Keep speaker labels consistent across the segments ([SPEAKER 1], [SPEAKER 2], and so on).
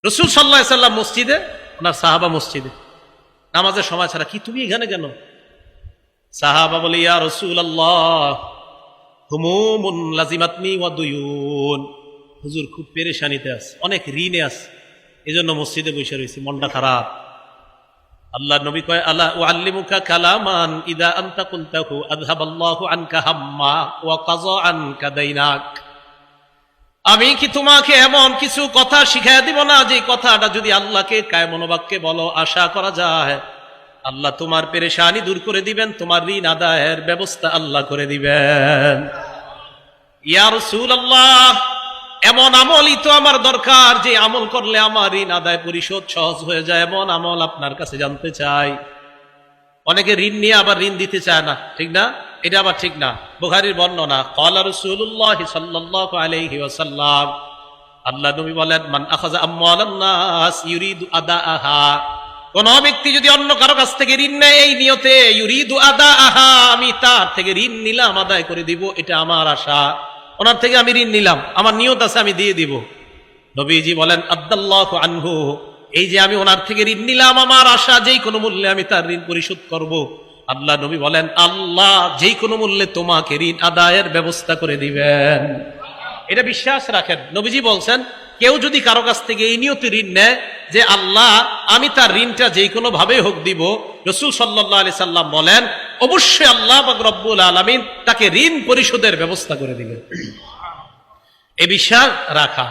[SPEAKER 1] রাসূল সাল্লাল্লাহু আলাইহি সাল্লাম মসজিদে, ওনার সাহাবা মসজিদে, নামাজের সময় ছাড়া। কি তুমি এখানে কেন? সাহাবা বলে, ইয়া রাসূলুল্লাহ হুমুমুন লাজিমাতনি ওয়া দুয়ুন, হুজুর খুব পেরেশানিতে আছে, অনেক ঋণে আছে, এজন্য মসজিদে বসে রয়েছি, মনটা খারাপ। আল্লাহ নবী কয়, আলা উআল্লিমুকা কালামান ইদা আনতা কুলতাহু আযহাবাল্লাহু আনকা হাম্মা ওয়া কাযা আনকা দাইনাক। আমি কি তোমাকে এমন কিছু কথা শিখাইয়া দিব না, যে কথাটা যদি আল্লাহকে কায় মনোবাক্যে বলো, আশা করা যায় আল্লাহ তোমার পেরেশানি দূর করে দিবেন, তোমার ঋণ আদায়ের ব্যবস্থা আল্লাহ করে দিবেন। ইয়া রাসূলুল্লাহ, এমন আমলই তো আমার দরকার, যে আমল করলে আমার ঋণ আদায় পরিশোধ সহজ হয়ে যায়, এমন আমল আপনার কাছে জানতে চাই। অনেকে ঋণ নিয়ে আবার ঋণ দিতে চায় না, ঠিক না? এটা আবার ঠিক না। বুখারীর বর্ণনা, ক্বালা রাসূলুল্লাহ সাল্লাল্লাহু আলাইহি ওয়াসাল্লাম, আল্লাহ নবী বলেন, মান আখাযা আমওয়ালান নাস ইউরিদু আদাআহা, কোন ব্যক্তি যদি অন্য কারো কাছ থেকে ঋণ নেয় এই নিয়তে, ইউরিদু আদাআহা, আমি তার থেকে ঋণ নিলাম, আদায় করে দিব, এটা আমার আশা, ওনার থেকে আমি ঋণ নিলাম, আমার নিয়ত আছে আমি দিয়ে দিব। নবীজি বলেন, আদাল্লাহু আনহু, এই যে আমি ওনার থেকে ঋণ নিলাম, আমার আশা যেই কোনো মূল্যে আমি তার ঋণ পরিশোধ করব। আল্লাহ নবী বলেন, আল্লাহ যেই কোনো মূল্যে তোমাকে ঋণ আদায়ের ব্যবস্থা করে দিবেন। এটা বিশ্বাস রাখেন। নবীজি বলছেন, কেউ যদি কারো কাছ থেকে এই নিয়তে ঋণ নেয় যে আল্লাহ আমি তার ঋণটা যেই কোনো ভাবে হোক দিব, রাসূল সাল্লাল্লাহু আলাইহি সাল্লাম বলেন, অবশ্যই আল্লাহ পাক রব্বুল আলামিন তাকে ঋণ পরিশোধের ব্যবস্থা করে দিবেন। এই বিশ্বাস রাখা।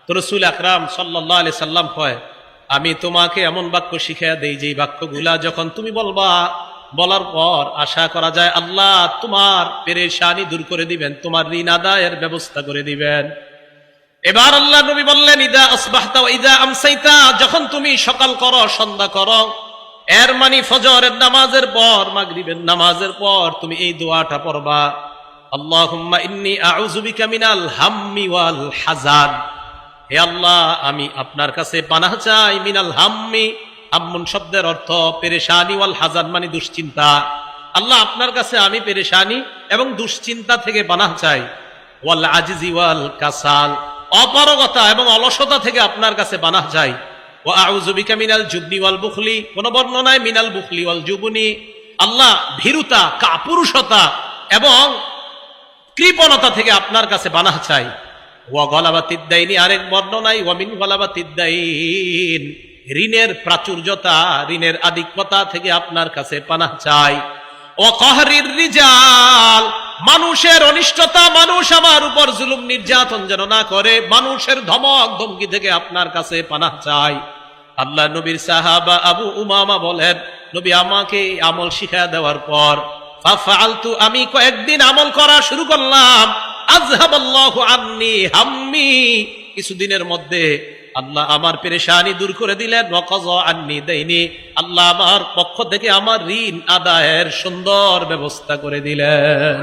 [SPEAKER 1] তো রাসূল আকরাম সাল্লাল্লাহু আলাইহি সাল্লাম কয়, আমি তোমাকে এমন বাক্য শিখাইয়া দেই, যে বাক্যগুলা যখন তুমি বলবা, বলার পর আশা করা যায় আল্লাহ তোমার পেরেশানি দূর করে দিবেন, তোমার ঋণ আদায়ের ব্যবস্থা করে দিবেন। এবার আল্লাহ নবী বললেন, ইদা আসবাহতা ওয়া ইদা আমসাইতা, যখন তুমি সকাল করো সন্ধ্যা করো, এর মানে ফজরের নামাজের পর মাগরিবের নামাজের পর তুমি এই দোয়াটা পড়বা, আল্লাহুম্মা ইন্নী আউযু বিকা মিনাল হাম্মি ওয়াল হাজান, হে আল্লাহ আমি আপনার কাছে পানাহ চাই, মিনাল হাম্মি, হাম্মুন শব্দের অর্থ পেরেশানি, ওয়াল হাজান মানে দুশ্চিন্তা। আল্লাহ আপনার কাছে আমি পেরেশানি এবং দুশ্চিন্তা থেকে পানাহ চাই, ওয়াল আজিজি ওয়াল কাসাল, অপারগতা এবং অলসতা থেকে আপনার কাছে পানাহ চাই, ওয়া আউযু বিকা মিনাল জুবনি ওয়াল বুখলি, কোন বর্ণনায় মিনাল বুখলি ওয়াল জুবনি, আল্লাহ ভীরুতা, কাপুরুষতা এবং কৃপণতা থেকে আপনার কাছে পানাহ চাই, ওয়া গলাবাতিদ দাইনি, আরেক বর্ণনায় ওয়া মিন গলাবাতিদ দাইন, ঋণের প্রাচুর্যতা, ঋণের আধিক্যতা থেকে আপনার কাছে পানাহ চাই, ও কহরির রিজাল, মানুষের অনিষ্টতা, মানুষ আমার উপর জুলুম নির্যাতন যেন না করে, মানুষের ধমক ধমকি থেকে আপনার কাছে পানাহ চাই। আল্লাহ নবীর সাহাবা আবু উমামা বলেন, নবী আমাকে আমল শিখায়া দেওয়ার পর ফাফআলতু, আমি কয়েকদিন আমল করা শুরু করলাম, আযহাবাল্লাহু আন্নী হাম্মি, কিছুদিনের মধ্যে আল্লাহ আমার পেরেশানি দূর করে দিলেন, ওয়া কাযা আন্নী দাইনি, আল্লাহ আমার পক্ষ থেকে আমার ঋণ আদায়ের সুন্দর ব্যবস্থা করে দিলেন।